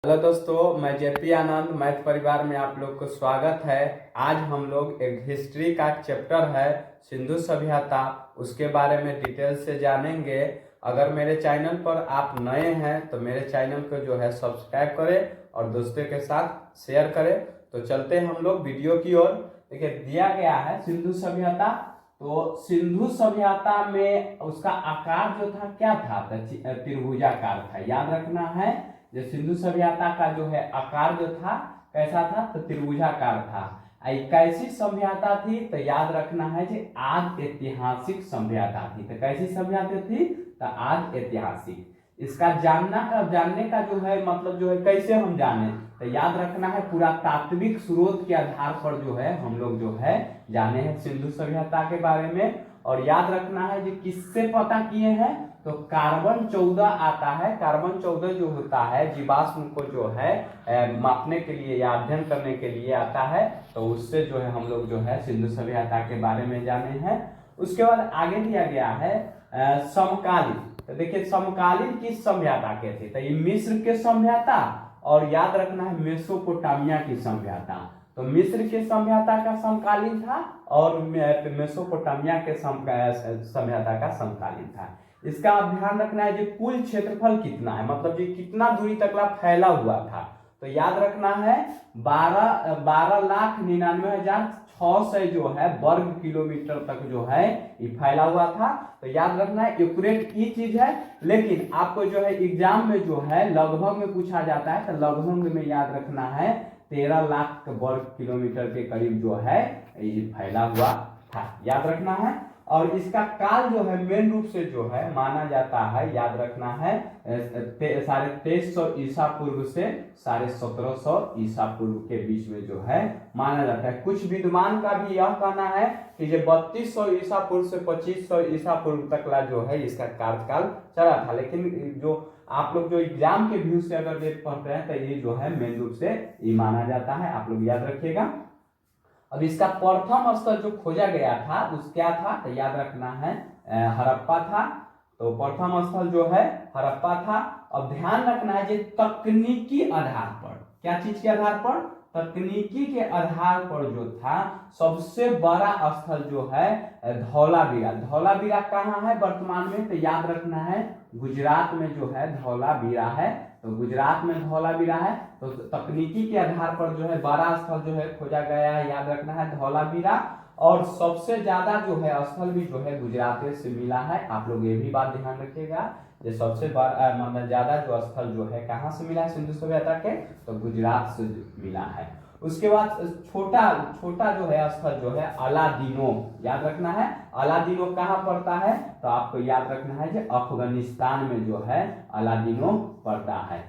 Hello दोस्तों, मैं JP आनंद math परिवार में आप लोग को स्वागत है। आज हम लोग एक हिस्ट्री का चैप्टर है सिंधु सभ्यता, उसके बारे में डिटेल से जानेंगे। अगर मेरे चैनल पर आप नए हैं तो मेरे चैनल को जो है सब्सक्राइब करें और दोस्तों के साथ शेयर करें। तो चलते हैं हम लोग वीडियो की ओर। देखिए, दिया गया है सिंधु सभ्यता। तो सिंधु सभ्यता में उसका आकार जो था क्या था, त्रिभुजाकार था। याद रखना है, जो सिंधु सभ्यता का जो है आकार जो था कैसा था, तो त्रिभुजाकार था। कैसी सभ्यता थी, तो याद रखना है कि आज ऐतिहासिक सभ्यता थी। तो कैसी सभ्यता थी, तो आज ऐतिहासिक। इसका जानने का जो है मतलब जो है कैसे हम जाने, तो याद रखना है पुरातात्विक स्रोत के आधार पर जो है हम लोग जो है जाने हैं सिंधु सभ्यता के बारे में। और याद रखना है कि किससे पता किए हैं, तो कार्बन 14 आता है। कार्बन 14 जो होता है जीवाश्म को जो है मापने के लिए या अध्ययन करने के लिए आता है, तो उससे जो है हम लोग जो है सिंधु सभ्यता के बारे में जाने हैं। उसके बाद आगे दिया गया है समकालीन। तो देखिए, समकालीन किस सभ्यता के थे, तो ये मिस्र के सभ्यता और याद रखना है मेसोपोटामिया की सभ्यता। तो मिस्र के सभ्यता का समकालीन था और मेसोपोटामिया के सभ्यता का समकालीन था। इसका आप ध्यान रखना है, जो कुल क्षेत्रफल कितना है, मतलब ये कितना दूरी तक फैला हुआ था। तो याद रखना है 12,99,600 जो है वर्ग किलोमीटर तक जो है ये फैला हुआ था। तो याद रखना है एक्यूरेट ये चीज है, लेकिन आपको जो है एग्जाम में जो है लगभग में पूछा जाता है। तो लगभग में याद रखना है 13 लाख वर्ग किलोमीटर के करीब जो है ये फैला हुआ था। याद रखना है। और इसका काल जो है मेन रूप से जो है माना जाता है, याद रखना है 2350 ईसा पूर्व से 1750 ईसा पूर्व के बीच में जो है माना जाता है। कुछ विद्वान का भी यह कहना है कि ये 3200 ईसा पूर्व से 2500 ईसा पूर्व तक जो है इसका कार्यकाल चला था। लेकिन जो आप लोग जो एग्जाम के व्यू से अगर ये पढ़ते हैं तो ये जो है मेन रूप से ये माना जाता है, आप लोग याद रखिएगा। अब इसका प्रथम स्थल जो खोजा गया था उस क्या था, तो याद रखना है हड़प्पा था। तो प्रथम स्थल जो है हड़प्पा था। अब ध्यान रखना है कि तकनीकी आधार पर, क्या चीज के आधार पर, तकनीकी के आधार पर जो था सबसे बड़ा स्थल जो है धौलावीरा। धौलावीरा कहाँ है वर्तमान में, तो याद रखना है गुजरात में जो है धौलावीरा है। तो गुजरात में धौलावीरा है। तो तकनीकी के आधार पर जो है बड़ा स्थल जो है खोजा गया है, याद रखना है धौलावीरा। और सबसे ज्यादा जो है स्थल भी जो है गुजरात से मिला है। आप लोग ये भी बात ध्यान रखिएगा, ये सबसे बड़ा मतलब ज्यादा जो स्थल जो है कहाँ से मिला है सिंधु सभ्यता के, तो गुजरात से मिला है। उसके बाद छोटा छोटा जो है स्थल जो है अलादीनो, याद रखना है अलादीनो कहाँ पड़ता है, तो आपको याद रखना है कि अफगानिस्तान में जो है अलादीनो पड़ता है।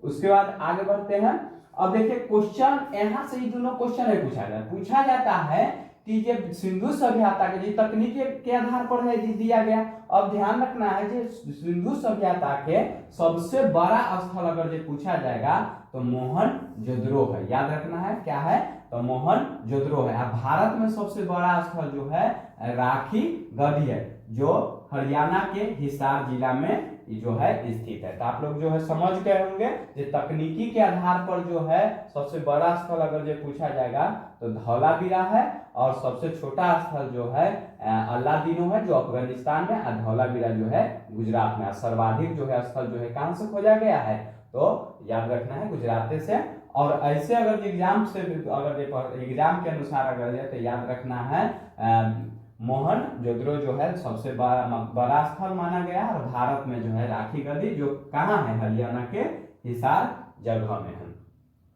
उसके बाद आगे बढ़ते हैं। अब देखिए क्वेश्चन यहां से ही दोनों क्वेश्चन पूछा जाता है कि ये सिंधु सभ्यता के तकनीकी के आधार पर है दिया गया। अब ध्यान रखना है कि सिंधु सभ्यता के सबसे बड़ा स्थल अगर ये पूछा जाएगा तो मोहनजोदड़ो है। याद रखना है क्या है, तो मोहनजोदड़ो है। भारत में सबसे बड़ा स्थल जो है राखी गढ़ी है, जो हरियाणा के हिसार जिला में जो है स्थित है। तो आप लोग जो है समझ गए होंगे कि तकनीकी के आधार पर जो है सबसे बड़ा स्थल अगर जो पूछा जाएगा तो धौलावीरा है, और सबसे छोटा स्थल जो है अलादीनो है जो अफगानिस्तान में, और धौलावीरा जो है गुजरात में। सर्वाधिक जो है स्थल जो है कहां से खोजा गया है, तो याद रखना है गुजरात से। और ऐसे अगर एग्जाम से अगर एग्जाम के अनुसार अगर तो याद रखना है मोहनजोदड़ो जो है सबसे बड़ा स्थल माना गया। और भारत में जो है राखी गढ़ी जो कहाँ है, हरियाणा के हिसार जगह में है।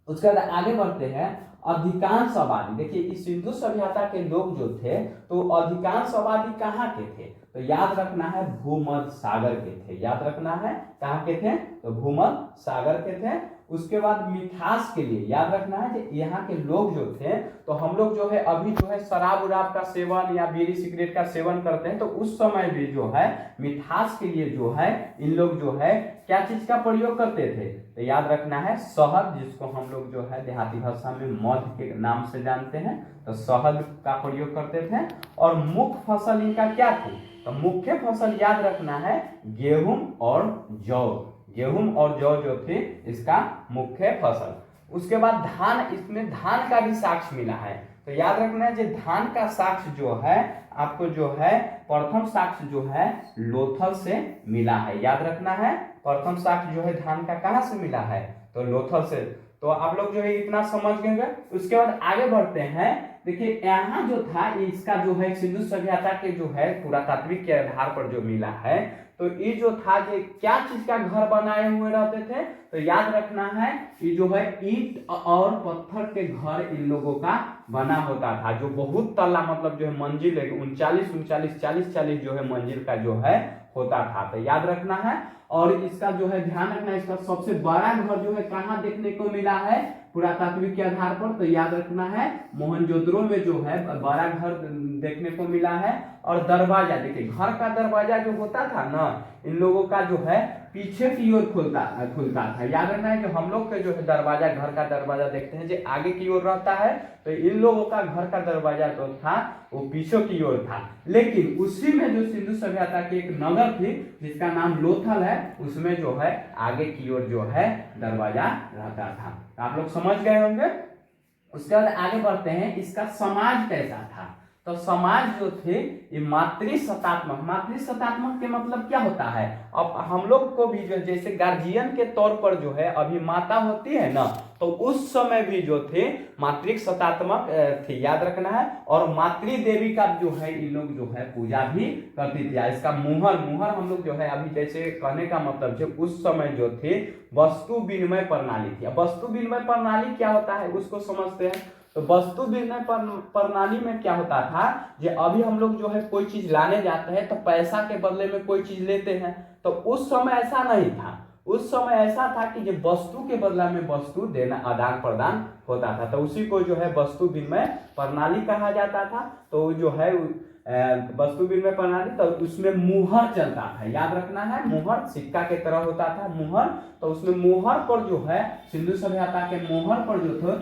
उसके बाद आगे बढ़ते हैं। अधिकांश आबादी, देखिए इस सिंधु सभ्यता के लोग जो थे तो अधिकांश आबादी कहाँ के थे, तो याद रखना है भूमध्य सागर के थे। याद रखना है कहाँ के थे, तो भूमध्य सागर के थे। उसके बाद मिठास के लिए याद रखना है कि यहाँ के लोग जो थे, तो हम लोग जो है अभी जो है शराब उराब का सेवन या बीड़ी सिगरेट का सेवन करते हैं, तो उस समय भी जो है मिठास के लिए जो है इन लोग जो है क्या चीज का प्रयोग करते थे, तो याद रखना है शहद, जिसको हम लोग जो है देहाती भाषा में मध के नाम से जानते हैं, तो शहद का प्रयोग करते थे। और मुख्य फसल इनका क्या थी, तो मुख्य फसल याद रखना है गेहूं और जौ। गेहूं और जौ जो थे इसका मुख्य फसल। उसके बाद धान, इसमें धान का भी साक्ष्य मिला है। तो याद रखना है जो धान का साक्ष्य जो है आपको जो है प्रथम साक्ष्य जो है लोथल से मिला है। याद रखना है प्रथम साक्ष्य जो है धान का कहाँ से मिला है, तो लोथल से। तो आप लोग जो है इतना समझ गए। उसके बाद आगे बढ़ते हैं। देखिए यहाँ जो था इसका जो है सिंधु सभ्यता के जो है पुरातात्विक के आधार पर जो मिला है, तो ये जो था ये क्या चीज का घर बनाए हुए रहते थे, तो याद रखना है ये जो है ईंट और पत्थर के घर इन लोगों का बना होता था, जो बहुत तल्ला मतलब जो है मंजिल 39 जो है मंजिल का जो है होता था। तो याद रखना है। और इसका जो है ध्यान रखना है, इसका सबसे बड़ा घर जो है कहाँ देखने को मिला है पुरातात्विक के आधार पर, तो याद रखना है मोहनजोदड़ो में जो है बड़ा घर देखने को मिला है। और दरवाजा, देखिए घर का दरवाजा जो होता था ना इन लोगों का जो है पीछे की ओर खुलता था। याद रखना है कि हम लोग के जो है दरवाजा, घर का दरवाजा देखते हैं जो आगे की ओर रहता है, तो इन लोगों का घर का दरवाजा जो था वो पीछे की ओर था। लेकिन उसी में जो सिंधु सभ्यता की एक नगर थी जिसका नाम लोथल है, उसमें जो है आगे की ओर जो है दरवाजा रहता था। तो आप लोग समझ गए होंगे। उसके बाद आगे बढ़ते हैं, इसका समाज कैसा था। तो समाज जो थे ये मातृसत्तात्मक के मतलब क्या होता है, अब हम लोग को भी जो जैसे गार्जियन के तौर पर जो है अभी माता होती है ना, तो उस समय भी जो थे मातृसत्तात्मक थे। याद रखना है। और मातृ देवी का जो है इन लोग जो है पूजा भी करती थी। इसका मुहर हम लोग जो है अभी जैसे कहने का मतलब जो उस समय जो थे वस्तु विनिमय प्रणाली थी। अब वस्तु विनिमय प्रणाली क्या होता है उसको समझते हैं। तो वस्तु विनिमय प्रणाली में क्या होता था, जो अभी हम लोग जो है कोई चीज लाने जाते हैं तो पैसा के बदले में कोई चीज लेते हैं, तो उस समय ऐसा नहीं था। उस समय ऐसा था कि जो वस्तु के बदला में वस्तु देना, आदान प्रदान होता था, तो उसी को जो है वस्तु विनिमय प्रणाली कहा जाता था। तो जो है वस्तु विनिमय प्रणाली, तो उसमें मुहर चलता था। याद रखना है मुहर सिक्का के तरह होता था मुहर, तो उसमें मुहर पर जो है सिंधु सभ्यता के मुहर पर जो था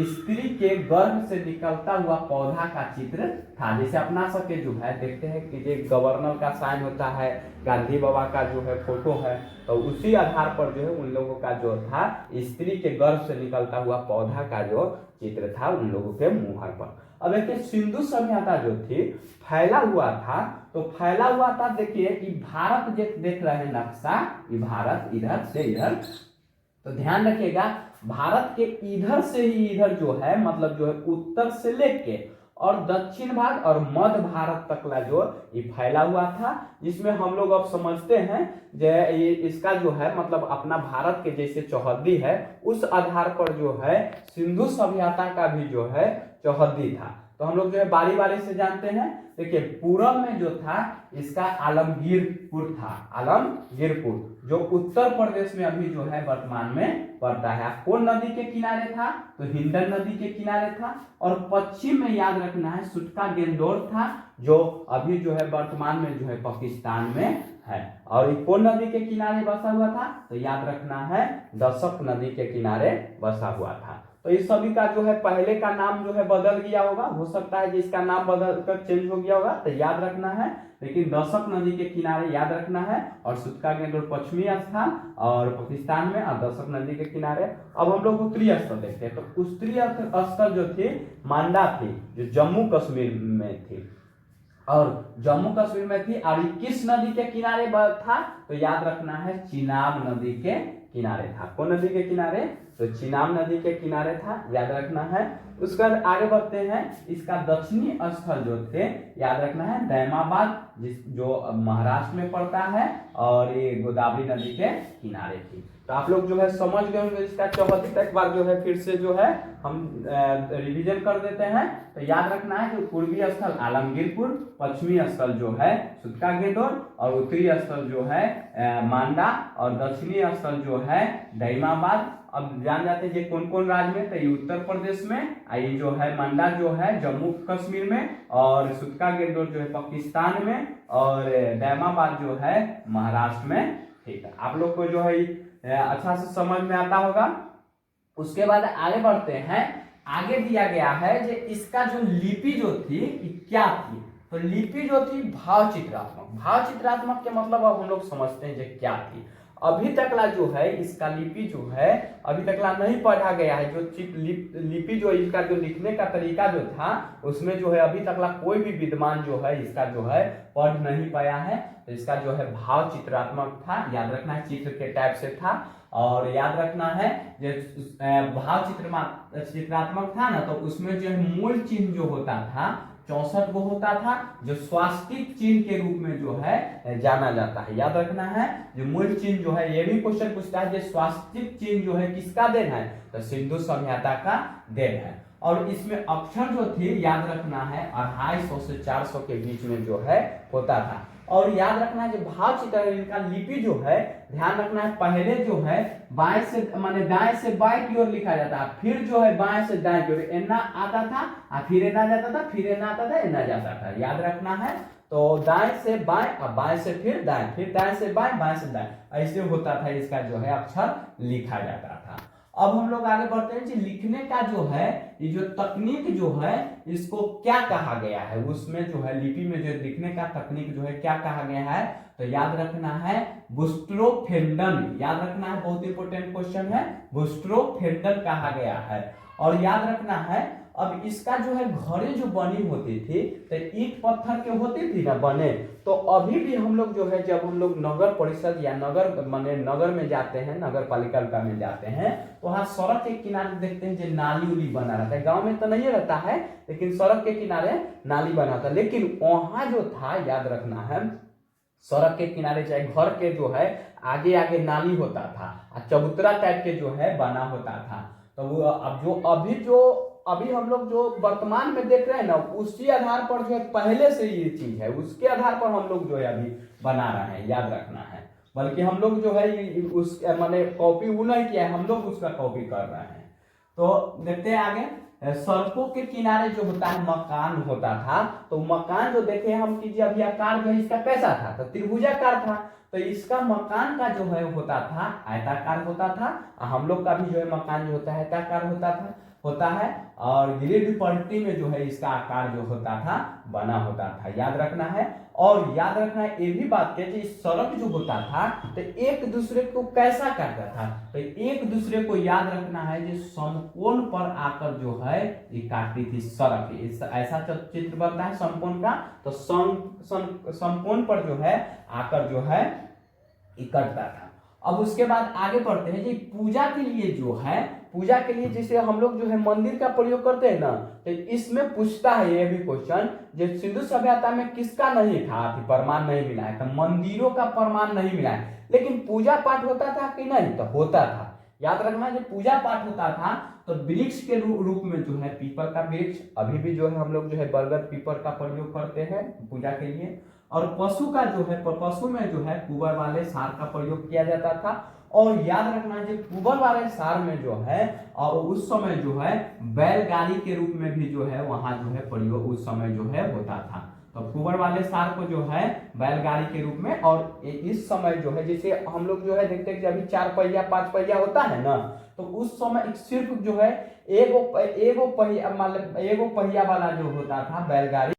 स्त्री के गर्भ से निकलता हुआ पौधा का चित्र था। जैसे अपना सबके जो है देखते हैं कि जो गवर्नर का साइन होता है, गांधी बाबा का जो है फोटो है, तो उसी आधार पर जो है उन लोगों का जो था स्त्री के गर्भ से निकलता हुआ पौधा का जो चित्र था उन लोगों के मुहर पर। अब देखिए सिंधु सभ्यता जो थी फैला हुआ था, तो फैला हुआ था। देखिए कि भारत देख रहे हैं नक्शा, ये भारत इधर से इधर, तो ध्यान रखिएगा भारत के इधर से ही इधर जो है मतलब जो है उत्तर से लेके और दक्षिण भाग और मध्य भारत तक ला जो ये फैला हुआ था, जिसमें हम लोग अब समझते हैं ये इसका जो है मतलब अपना भारत के जैसे चौहद्दी है, उस आधार पर जो है सिंधु सभ्यता का भी जो है चौहद्दी था। तो हम लोग जो है बारी बारी से जानते हैं। देखिए पूरब में जो था इसका आलमगीरपुर था, आलमगीरपुर जो उत्तर प्रदेश में अभी जो है वर्तमान में पड़ता है। कौन नदी के किनारे था, तो हिंडन नदी के किनारे था। और पश्चिम में याद रखना है सुटका गेंदोर था, जो अभी जो है वर्तमान में जो है पाकिस्तान में है। और ये कौन नदी के किनारे बसा हुआ था, तो याद रखना है दशक नदी के किनारे बसा हुआ था। तो इस सभी का जो है पहले का नाम जो है बदल गया होगा, हो सकता है जिसका नाम बदल कर चेंज हो गया होगा, तो याद रखना है। लेकिन दशक नदी के किनारे याद रखना है, और सुटका गेंदोर पश्चिमी स्थान और पाकिस्तान में, और दशक नदी के किनारे। अब हम लोग उत्तरी स्थल देखते हैं। तो उत्तरी स्थल जो थी मांडा थी, जो जम्मू कश्मीर में थी, और जम्मू कश्मीर में थी। और किस नदी के किनारे था, तो याद रखना है चिनाब नदी के किनारे था। कौन नदी के किनारे, तो चिनाब नदी के किनारे था, याद रखना है। उसके बाद आगे बढ़ते हैं। इसका दक्षिणी स्थल जो थे याद रखना है दैमाबाद, जो महाराष्ट्र में पड़ता है, और ये गोदावरी नदी के किनारे थी। तो आप लोग जो है समझ गए होंगे इसका चौहद्दी। एक बार जो है फिर से जो है हम रिवीजन कर देते हैं। तो याद रखना है कि पूर्वी स्थल आलमगीरपुर, पश्चिमी स्थल जो है सुटका गेंदोर, और उत्तरी स्थल जो है मांडा, और दक्षिणी स्थल जो है दैमाबाद। अब जान जाते हैं कौन कौन राज्य में, तो ये उत्तर प्रदेश में, ये जो है मांडा जो है जम्मू कश्मीर में, और सुटका गेंदोर जो है पाकिस्तान में, और दैमाबाद जो है महाराष्ट्र में। ठीक है, आप लोग को जो है अच्छा से समझ में आता होगा। उसके बाद आगे बढ़ते हैं। आगे दिया गया है कि इसका जो लिपि जो थी क्या थी, तो लिपि जो थी भाव चित्रात्मक के मतलब अब हम लोग समझते हैं जो क्या थी। अभी तकला जो है इसका लिपि जो है अभी तकला नहीं पढ़ा गया है। जो लिपि जो इसका जो लिखने का तरीका जो था उसमें जो है अभी तकला कोई भी विद्वान जो है इसका जो है पढ़ नहीं पाया है। तो इसका जो है भाव चित्रात्मक था, याद रखना है, चित्र के टाइप से था। और याद रखना है जो भाव चित्रात्मक था ना, तो उसमें जो है मूल चिन्ह जो होता था 64 को होता था, जो स्वास्तिक चिन्ह के रूप में जो है जाना जाता है। याद रखना है जो मूल चिन्ह जो है, ये भी क्वेश्चन पूछता है जो स्वास्तिक चिन्ह जो है किसका देन है, तो सिंधु सभ्यता का देन है। और इसमें अक्षर जो थे याद रखना है 250 से 400 के बीच में जो है होता था। और याद रखना है जो भाव चित्र इनका लिपि जो है, ध्यान रखना है पहले जो है बाएं से माने दाएं से बाएं की ओर लिखा जाता है, फिर जो है बाएं से दाएं की ओर एना आता था और फिर एना जाता था, फिर एना आता था, एना जाता था। याद रखना है तो दाएं से बाएं और बाएं से फिर दाएं, फिर दाएं से बाएं, बाएं से दाएं, ऐसे होता था इसका जो है अक्षर लिखा जाता था। अब हम लोग आगे बढ़ते हैं कि लिखने का जो है ये जो तकनीक जो है इसको क्या कहा गया है, उसमें जो है लिपि में जो लिखने का तकनीक जो है क्या कहा गया है, तो याद रखना है बुस्ट्रोफेंडन। याद रखना है, बहुत इंपॉर्टेंट क्वेश्चन है, बुस्ट्रोफेंडन कहा गया है। और याद रखना है अब इसका जो है घड़े जो बनी होती थी तो ईंट पत्थर के होती थी ना बने, तो अभी भी हम लोग जो है जब हम लोग नगर परिषद या नगर माने नगर में जाते हैं, नगर पालिका में जाते हैं, तो वहाँ सड़क के किनारे देखते हैं जो नाली उली बना रहता है। गांव में तो नहीं रहता है लेकिन सड़क के किनारे नाली बना था। लेकिन वहां जो था याद रखना है सड़क के किनारे चाहे घर के जो है आगे आगे नाली होता था, चबूतरा टाइप के जो है बना होता था। तो वो अब जो अभी हम लोग जो वर्तमान में देख रहे हैं ना, उसी आधार पर जो है पहले से ये चीज है, उसके आधार पर हम लोग जो है अभी बना रहे हैं, याद रखना है। बल्कि हम लोग जो है उस माने कॉपी वो नहीं किया है, हम लोग उसका कॉपी कर रहे हैं। तो देखते हैं आगे, सड़कों के किनारे जो होता है मकान होता था, तो मकान जो देखे हम कीजिए अभी आकार जो है इसका कैसा था, तो त्रिभुजाकार था। तो इसका मकान का जो है होता था आयताकार होता था, हम लोग का भी जो है मकान जो होता है आयताकार होता है। और ग्रिड पट्टी में जो है इसका आकार जो होता था बना होता था, याद रखना है। और याद रखना है ये भी बात है कि सड़क जो होता था तो एक दूसरे को कैसा करता था, तो एक दूसरे को याद रखना है जो समकोण पर आकर जो है ये काटती थी सड़क। ऐसा चित्र बनता है समकोण का, तो समकोण पर जो है आकर जो है ये कटता था। अब उसके बाद आगे बढ़ते हैं जी, पूजा के लिए जो है, पूजा के लिए जैसे हम लोग जो है मंदिर का प्रयोग करते हैं ना, तो इसमें पूछता है ये भी क्वेश्चन, जो सिंधु सभ्यता में किसका नहीं था प्रमाण नहीं मिला है, तो मंदिरों का प्रमाण नहीं मिला है, लेकिन पूजा पाठ होता था कि नहीं, तो होता था। याद रखना जब पूजा पाठ होता था तो वृक्ष के रूप में जो है पीपल का वृक्ष, अभी भी जो है हम लोग जो है बरगद पीपल का प्रयोग करते हैं पूजा के लिए। और पशु का जो है पशु में जो है कुबर वाले सार का प्रयोग किया जाता था। और याद रखना है कुबर वाले सार में जो है और उस समय जो है बैलगाड़ी के रूप में भी जो है वहां जो है प्रयोग उस समय जो है होता था। तो कुबर वाले सार को जो है बैलगाड़ी के रूप में, और इस समय जो है जैसे हम लोग जो है देखते हैं कि अभी 4 पहिया 5 पहिया होता है ना, तो उस समय सिर्फ जो है एगो पहिया वाला जो होता था बैलगाड़ी।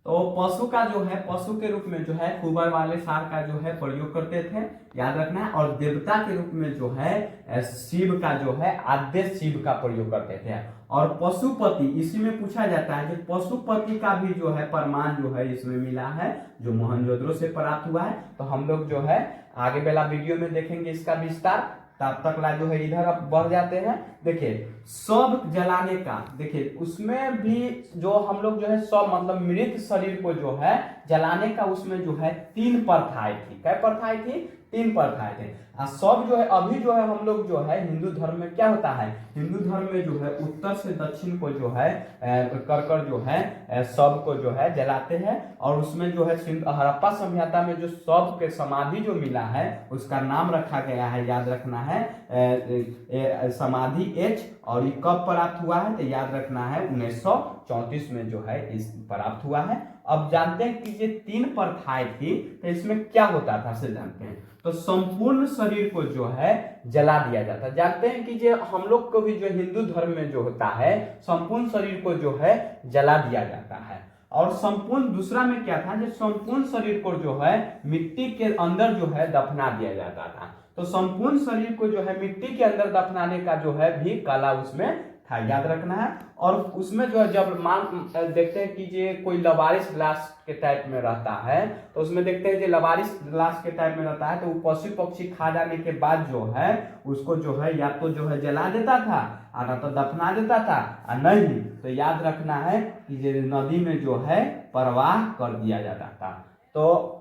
तो पशु का जो है पशु के रूप में जो है कुबर वाले सार का जो है प्रयोग करते थे, याद रखना है। और देवता के रूप में जो है शिव का जो है आद्य शिव का प्रयोग करते थे। और पशुपति इसी में पूछा जाता है, जो पशुपति का भी जो है प्रमाण जो है इसमें मिला है, जो मोहनजोदड़ो से प्राप्त हुआ है। तो हम लोग जो है आगे वाला वीडियो में देखेंगे इसका विस्तार। तब तक ला जो है इधर अब बढ़ जाते हैं। देखिए सब जलाने का, देखिए उसमें भी जो हम लोग जो है सब मतलब मृत शरीर को जो है जलाने का उसमें जो है 3 प्रथाएं थी। क्या प्रथाएं थी? 3 प्रथाएं थे। सब जो है अभी जो है हम लोग जो है हिंदू धर्म में क्या होता है, हिंदू धर्म में जो है उत्तर से दक्षिण को जो है कर जो है सब को जो है जलाते हैं। और उसमें जो है हड़प्पा सभ्यता में जो सब के समाधि जो मिला है उसका नाम रखा गया है, याद रखना है समाधि एच। और ये कब प्राप्त हुआ है, तो याद रखना है 1934 में जो है इस प्राप्त हुआ है। अब जानते हैं कि ये 3 प्रथाएं थी, तो इसमें क्या होता था से जानते हैं। तो संपूर्ण शरीर को जो है जला दिया जाता है। जानते हैं कि जो हम लोग को भी जो हिंदू धर्म में जो होता है संपूर्ण शरीर को जो है जला दिया जाता है। और संपूर्ण दूसरा में क्या था, जो संपूर्ण शरीर को जो है मिट्टी के अंदर जो है दफना दिया जाता था। तो संपूर्ण शरीर को जो है मिट्टी के अंदर दफनाने का जो है भी कला उसमें था, याद रखना है। और उसमें जो है जब मान देखते हैं कि ये कोई लवारिस ग्लास के टाइप में रहता है, तो उसमें देखते हैं कि लवारिस ग्लास के टाइप में रहता है, तो वो पशु पक्षी खा जाने के बाद जो है उसको जो है या तो जो है जला देता था और ना तो दफना देता था, और नहीं तो याद रखना है कि ये नदी में जो है प्रवाह कर दिया जाता था। तो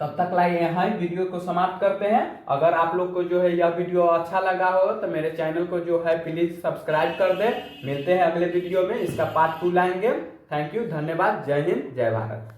तब तक लाइए यहाँ वीडियो को समाप्त करते हैं। अगर आप लोग को जो है यह वीडियो अच्छा लगा हो तो मेरे चैनल को जो है प्लीज सब्सक्राइब कर दे। मिलते हैं अगले वीडियो में, इसका पार्ट 2 लाएंगे। थैंक यू, धन्यवाद, जय हिंद, जय भारत।